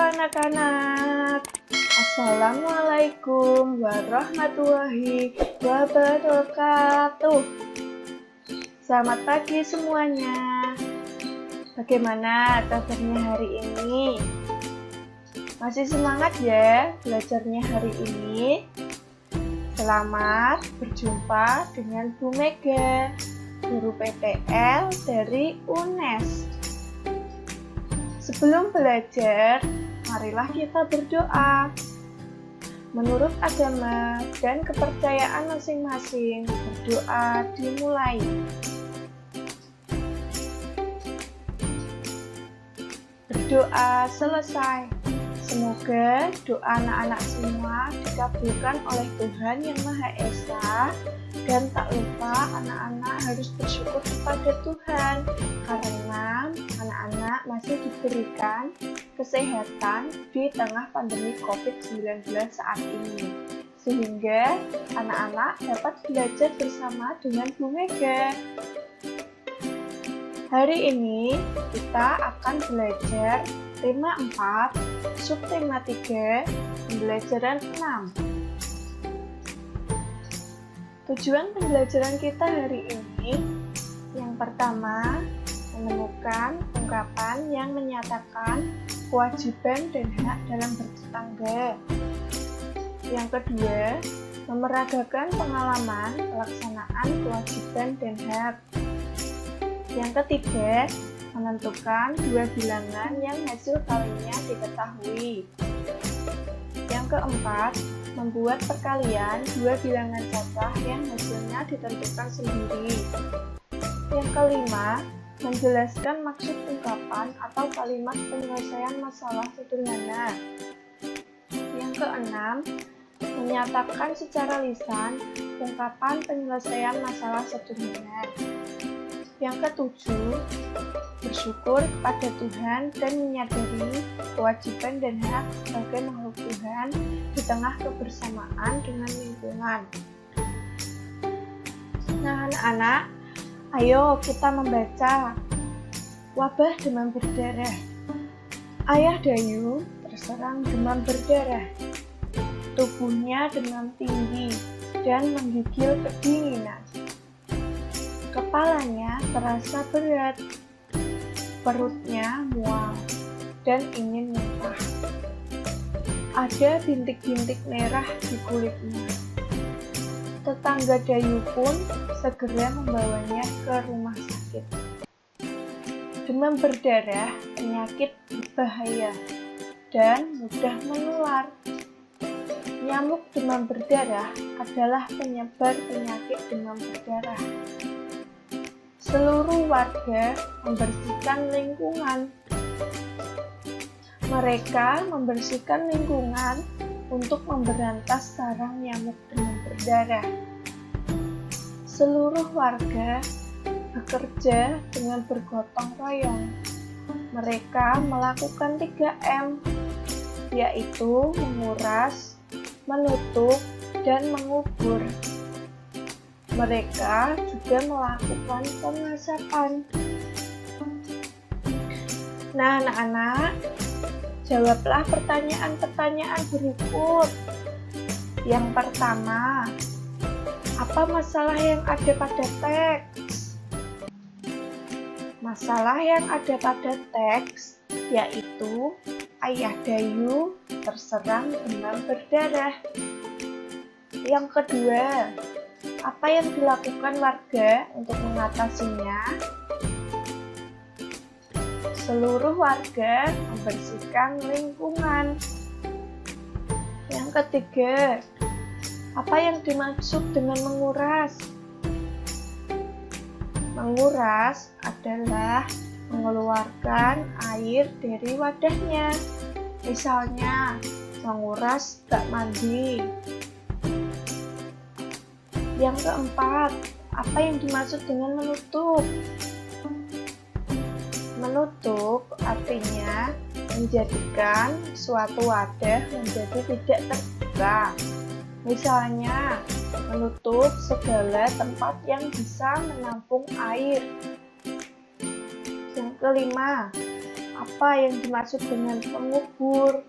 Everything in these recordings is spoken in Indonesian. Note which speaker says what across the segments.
Speaker 1: anak-anak, Assalamualaikum warahmatullahi wabarakatuh. Selamat pagi semuanya. Bagaimana kabarnya hari ini? Masih semangat ya belajarnya hari ini? Selamat berjumpa dengan Bu Mega, guru PTL dari UNES. Sebelum belajar, marilah kita berdoa. Menurut agama dan kepercayaan masing-masing, berdoa dimulai. Berdoa selesai. Semoga doa anak-anak semua dikabulkan oleh Tuhan Yang Maha Esa, dan tak lupa anak-anak harus bersyukur kepada Tuhan karena anak-anak masih diberikan kesehatan di tengah pandemi COVID-19 saat ini, sehingga anak-anak dapat belajar bersama dengan Bu Mega. Hari ini kita akan belajar tema 4, subtema 3, pembelajaran 6. Tujuan pembelajaran kita hari ini, yang pertama, menemukan ungkapan yang menyatakan kewajiban dan hak dalam bertetangga. Yang kedua, memeragakan pengalaman pelaksanaan kewajiban dan hak. Yang ketiga, menentukan dua bilangan yang hasil kalinya diketahui. Yang keempat, membuat perkalian dua bilangan jatah yang hasilnya ditentukan sendiri. Yang kelima, menjelaskan maksud ungkapan atau kalimat penyelesaian masalah sederhana. Yang keenam, menyatakan secara lisan ungkapan penyelesaian masalah sederhana. Yang ketujuh, bersyukur kepada Tuhan dan menyadari kewajiban dan hak sebagai makhluk Tuhan di tengah kebersamaan dengan lingkungan. Nah, anak-anak, ayo kita membaca. Wabah demam berdarah. Ayah Dayu terserang demam berdarah. Tubuhnya demam tinggi dan menggigil kedinginan. Kepalanya terasa berat, perutnya mual dan ingin muntah. Ada bintik-bintik merah di kulitnya. Tetangga Dayu pun segera membawanya ke rumah sakit. Demam berdarah penyakit berbahaya dan mudah menular. Nyamuk demam berdarah adalah penyebar penyakit demam berdarah. Seluruh warga membersihkan lingkungan. Mereka membersihkan lingkungan untuk memberantas sarang nyamuk demam berdarah. Seluruh warga bekerja dengan bergotong royong. Mereka melakukan 3M, yaitu menguras, menutup, dan mengubur. Mereka juga melakukan pemasakan. Nah, anak-anak, jawablah pertanyaan-pertanyaan berikut. Yang pertama, apa masalah yang ada pada teks? Masalah yang ada pada teks yaitu Ayah Dayu terserang demam berdarah. Yang kedua, apa yang dilakukan warga untuk mengatasinya? Seluruh warga membersihkan lingkungan. Yang ketiga, apa yang dimaksud dengan menguras? Menguras adalah mengeluarkan air dari wadahnya. Misalnya, menguras bak mandi. Yang keempat, apa yang dimaksud dengan menutup? Menutup artinya menjadikan suatu wadah menjadi tidak terbuka. Misalnya, menutup segala tempat yang bisa menampung air. Yang kelima, Apa yang dimaksud dengan mengubur?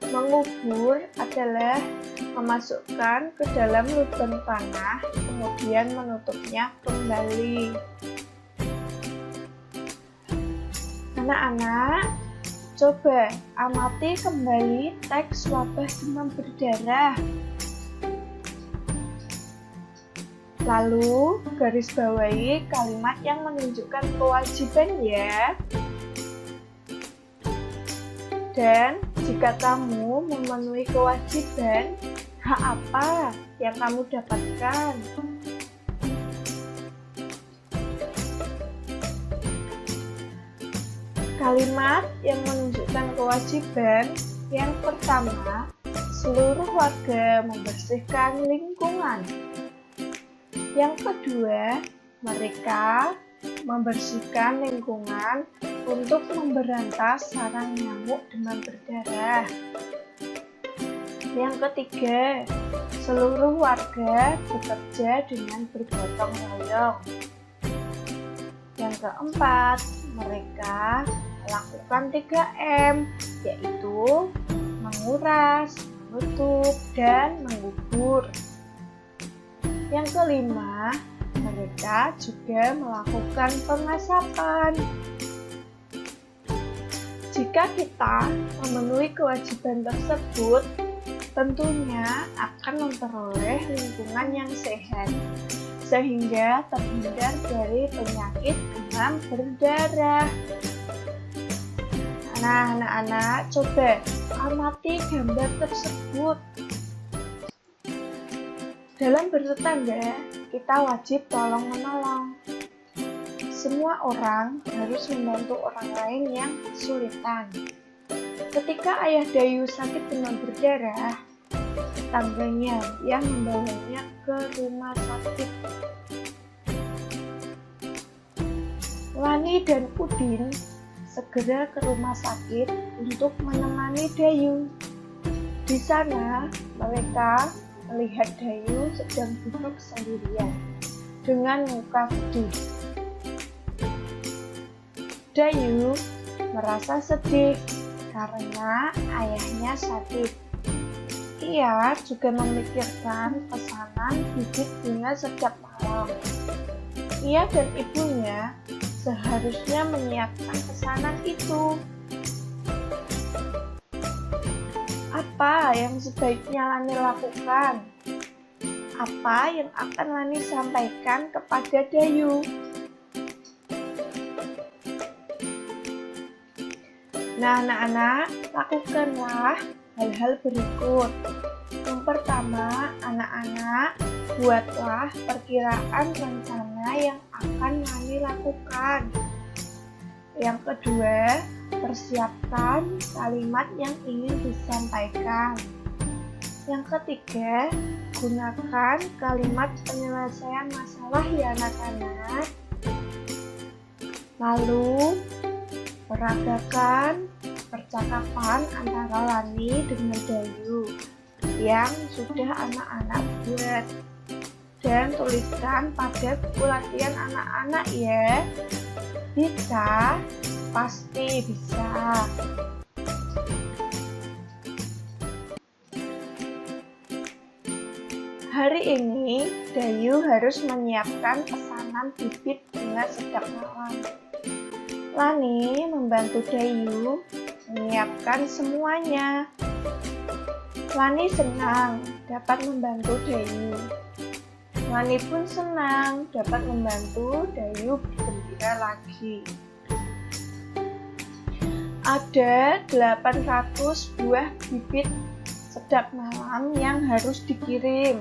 Speaker 1: Mengubur adalah memasukkan ke dalam lubang tanah, kemudian menutupnya kembali. Anak-anak, coba amati kembali teks wabah demam berdarah. Lalu, garis bawahi kalimat yang menunjukkan kewajiban ya. Dan jika kamu memenuhi kewajiban, hak apa yang kamu dapatkan? Kalimat yang menunjukkan kewajiban yang pertama, seluruh warga membersihkan lingkungan. Yang kedua, mereka membersihkan lingkungan untuk memberantas sarang nyamuk demam berdarah. Yang ketiga, seluruh warga bekerja dengan bergotong royong. Yang keempat, mereka melakukan 3M, yaitu menguras, menutup, dan mengubur. Yang kelima, mereka juga melakukan pengasapan. Jika kita memenuhi kewajiban tersebut, tentunya akan memperoleh lingkungan yang sehat, sehingga terhindar dari penyakit demam berdarah. Nah, anak-anak, coba amati gambar tersebut. Dalam bertetangga, kita wajib tolong-menolong. Semua orang harus membantu orang lain yang kesulitan. Ketika ayah Dayu sakit demam berdarah, tetangganya yang membawanya ke rumah sakit. Lani dan Udin segera ke rumah sakit untuk menemani Dayu. Di sana, mereka melihat Dayu sedang duduk sendirian dengan muka sedih. Dayu merasa sedih karena ayahnya sakit. Ia juga memikirkan pesanan bibit bunga setiap malam. Ia dan ibunya seharusnya menyiapkan pesanan itu. Apa yang sebaiknya Lani lakukan? Apa yang akan Lani sampaikan kepada Dayu? Nah, anak-anak, lakukanlah hal-hal berikut. Yang pertama, anak-anak, buatlah perkiraan rencana yang akan Lani lakukan. Yang kedua, persiapkan kalimat yang ingin disampaikan. Yang ketiga, gunakan kalimat penyelesaian masalah ya anak-anak. Lalu, peragakan percakapan antara Lani dengan Dayu yang sudah anak-anak buat. Dan tuliskan pada buku latihan anak-anak ya. Bisa, pasti bisa. Hari ini, Dayu harus menyiapkan pesanan bibit bunga setiap malam. Lani membantu Dayu menyiapkan semuanya. Lani senang dapat membantu Dayu. Lani pun senang dapat membantu Dayu bergembira lagi. Ada 800 buah bibit sedap malam yang harus dikirim.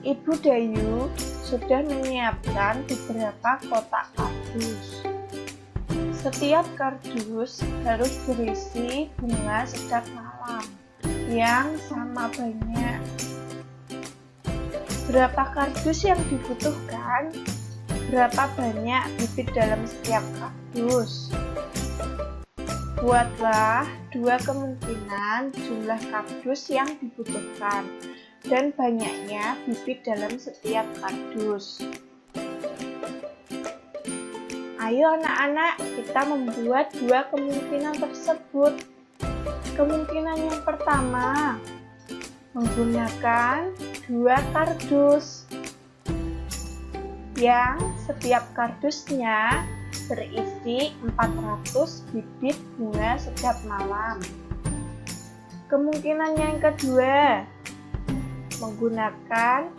Speaker 1: Ibu Dayu sudah menyiapkan beberapa kotak kardus. Setiap kardus harus berisi bunga sedap malam yang sama banyak. Berapa kardus yang dibutuhkan? Berapa banyak bibit dalam setiap kardus? Buatlah dua kemungkinan jumlah kardus yang dibutuhkan dan banyaknya bibit dalam setiap kardus. Ayo anak-anak, kita membuat dua kemungkinan tersebut. Kemungkinan yang pertama, menggunakan dua kardus yang setiap kardusnya berisi 400 bibit bunga setiap malam. Kemungkinan yang kedua, menggunakan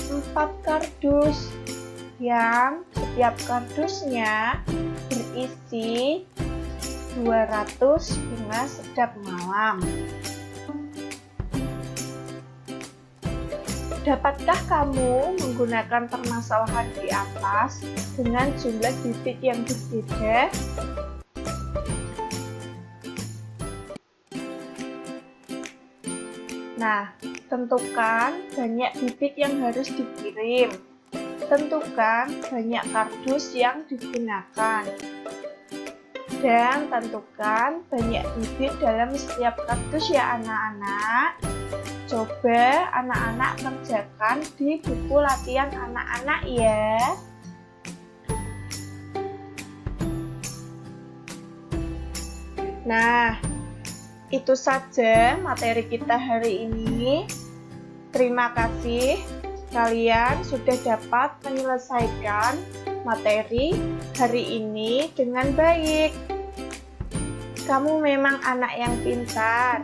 Speaker 1: 4 kardus yang setiap kardusnya berisi 200 bunga setiap malam. Dapatkah kamu menggunakan permasalahan di atas dengan jumlah bibit yang berbeda? Nah, tentukan banyak bibit yang harus dikirim. Tentukan banyak kardus yang digunakan. Dan tentukan banyak bibit dalam setiap kardus ya anak-anak. Coba anak-anak kerjakan di buku latihan anak-anak ya. Nah, itu saja materi kita hari ini. Terima kasih. Kalian sudah dapat menyelesaikan materi hari ini dengan baik. Kamu memang anak yang pintar.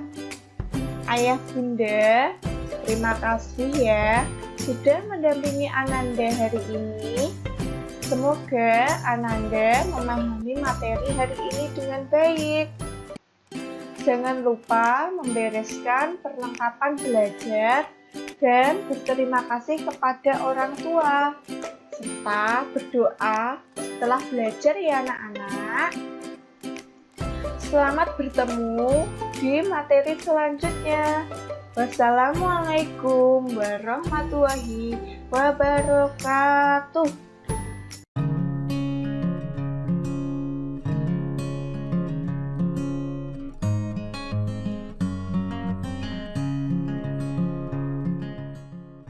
Speaker 1: Ayah Bunda, terima kasih ya sudah mendampingi Ananda hari ini. Semoga Ananda memahami materi hari ini dengan baik. Jangan lupa membereskan perlengkapan belajar dan berterima kasih kepada orang tua, serta berdoa setelah belajar ya anak-anak. Selamat bertemu di materi selanjutnya. Wassalamualaikum warahmatullahi wabarakatuh.